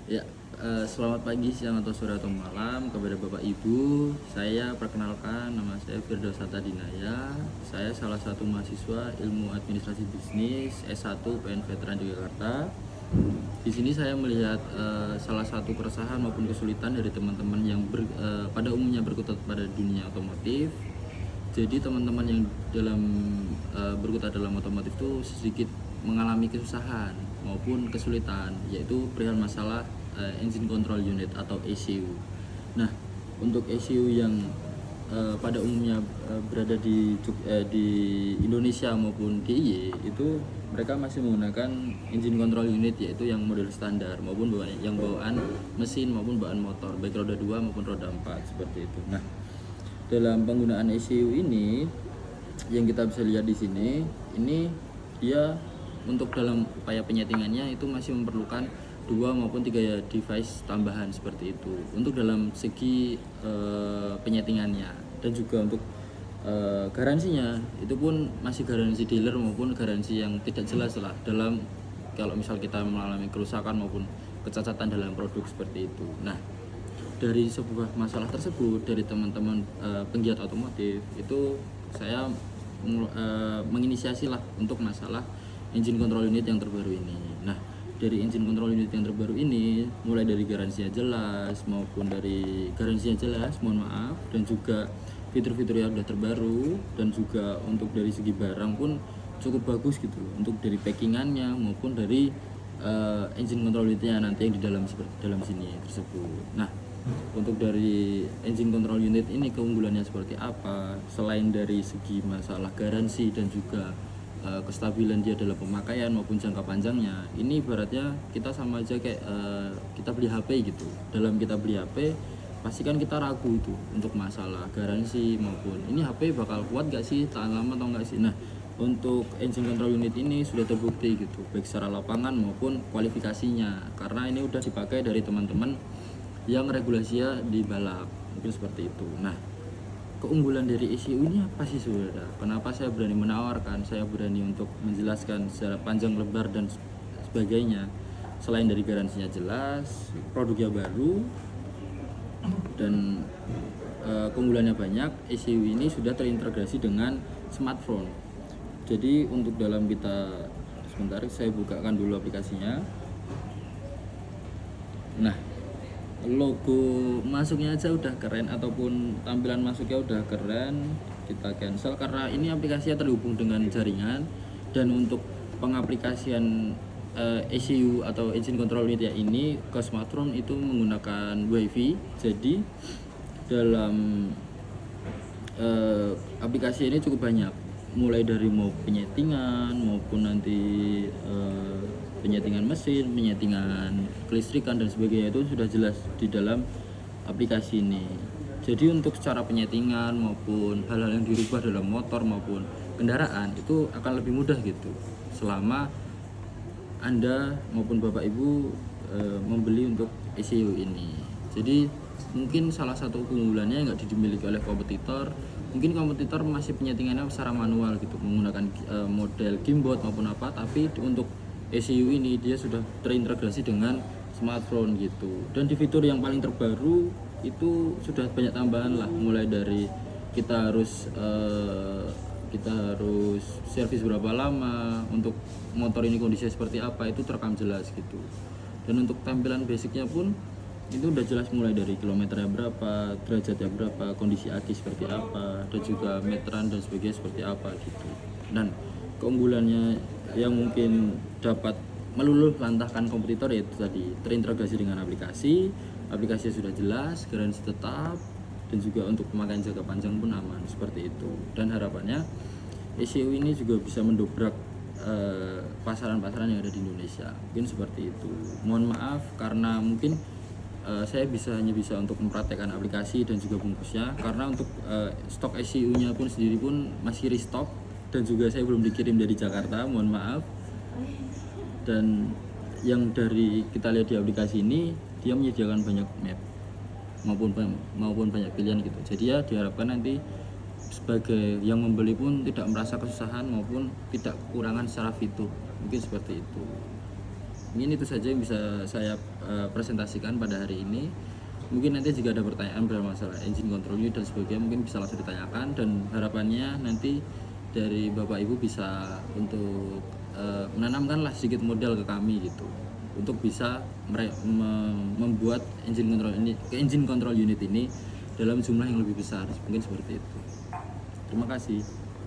Ya, selamat pagi, siang atau sore atau malam kepada Bapak Ibu. Saya perkenalkan, nama saya Firdaus Dinaya. Saya salah satu mahasiswa Ilmu Administrasi Bisnis S1 PN Veteran Yogyakarta. Di sini saya melihat salah satu keresahan maupun kesulitan dari teman-teman yang pada umumnya berkutat pada dunia otomotif. Jadi teman-teman yang berkutat dalam otomotif itu sedikit mengalami kesusahan maupun kesulitan, yaitu perihal masalah engine control unit atau ECU. Nah, untuk ECU yang pada umumnya berada di Indonesia maupun DIY itu mereka masih menggunakan engine control unit, yaitu yang model standar maupun yang bawaan mesin maupun bawaan motor, baik roda 2 maupun roda 4 seperti itu. Nah, dalam penggunaan ECU ini yang kita bisa lihat di sini, ini dia untuk dalam upaya penyetingannya itu masih memerlukan 2 maupun 3 device tambahan seperti itu untuk dalam segi penyetingannya, dan juga untuk garansinya itu pun masih garansi dealer maupun garansi yang tidak jelas lah dalam kalau misal kita mengalami kerusakan maupun kecacatan dalam produk seperti itu. Nah, dari sebuah masalah tersebut dari teman-teman penggiat otomotif itu saya menginisiasi lah untuk masalah engine control unit yang terbaru ini. Nah, dari engine control unit yang terbaru ini, mulai dari garansinya jelas maupun dari garansinya jelas, mohon maaf, dan juga fitur-fitur yang sudah terbaru, dan juga untuk dari segi barang pun cukup bagus gitu loh, untuk dari packingannya maupun dari engine control unitnya nanti yang di dalam sini tersebut. Nah, untuk dari engine control unit ini keunggulannya seperti apa selain dari segi masalah garansi dan juga kestabilan dia dalam pemakaian maupun jangka panjangnya. Ini ibaratnya kita sama aja kayak kita beli HP gitu. Dalam kita beli HP pasti kan kita ragu itu untuk masalah garansi maupun ini HP bakal kuat gak sih, tahan lama atau enggak sih. Nah, untuk engine control unit ini sudah terbukti gitu, baik secara lapangan maupun kualifikasinya, karena ini udah dipakai dari teman-teman yang regulasinya di balap, mungkin seperti itu. Nah, keunggulan dari ECU ini apa sih saudara? Kenapa saya berani menawarkan, saya berani untuk menjelaskan secara panjang lebar dan sebagainya? Selain dari garansinya jelas, produknya baru, dan keunggulannya banyak, ECU ini sudah terintegrasi dengan smartphone. Jadi untuk dalam kita, sebentar saya bukakan dulu aplikasinya. Nah, logo masuknya aja udah keren ataupun tampilan masuknya udah keren. Kita cancel karena ini aplikasinya terhubung dengan jaringan, dan untuk pengaplikasian ECU atau engine control unit ya ini ke smartphone itu menggunakan WiFi. Jadi dalam aplikasi ini cukup banyak, mulai dari mau penyetingan maupun nanti penyetingan mesin, penyetingan kelistrikan dan sebagainya itu sudah jelas di dalam aplikasi ini. Jadi untuk secara penyetingan maupun hal-hal yang dirubah dalam motor maupun kendaraan itu akan lebih mudah gitu, selama Anda maupun Bapak Ibu membeli untuk ECU ini. Jadi mungkin salah satu keunggulannya nggak dimiliki oleh kompetitor. Mungkin kompetitor masih penyetingannya secara manual gitu, menggunakan model gimbot maupun apa, tapi untuk ECU ini dia sudah terintegrasi dengan smartphone gitu. Dan di fitur yang paling terbaru itu sudah banyak tambahan lah, mulai dari kita harus servis berapa lama, untuk motor ini kondisinya seperti apa itu terekam jelas gitu. Dan untuk tampilan basicnya pun itu udah jelas, mulai dari kilometernya berapa, derajatnya berapa, kondisi aki seperti apa, dan juga meteran dan sebagainya seperti apa gitu. Dan keunggulannya yang mungkin dapat meluluh lantahkan kompetitor yaitu tadi terintegrasi dengan aplikasinya sudah jelas, garansi tetap, dan juga untuk pemakaian jangka panjang pun aman seperti itu. Dan harapannya ECU ini juga bisa mendobrak pasaran-pasaran yang ada di Indonesia, mungkin seperti itu. Mohon maaf karena mungkin saya hanya bisa untuk mempraktekkan aplikasi dan juga bungkusnya, karena untuk stok ECU-nya pun sendiri pun masih restock, dan juga saya belum dikirim dari Jakarta, mohon maaf. Dan yang dari kita lihat di aplikasi ini, dia menyediakan banyak map maupun banyak pilihan gitu. Jadi ya diharapkan nanti sebagai yang membeli pun tidak merasa kesusahan maupun tidak kekurangan secara fitur, mungkin seperti itu. Mungkin itu saja yang bisa saya presentasikan pada hari ini. Mungkin nanti jika ada pertanyaan bermasalah engine control unit dan sebagainya mungkin bisa langsung ditanyakan, dan harapannya nanti dari Bapak Ibu bisa untuk menanamkanlah sedikit modal ke kami gitu untuk bisa membuat engine control unit ini dalam jumlah yang lebih besar, mungkin seperti itu. Terima kasih.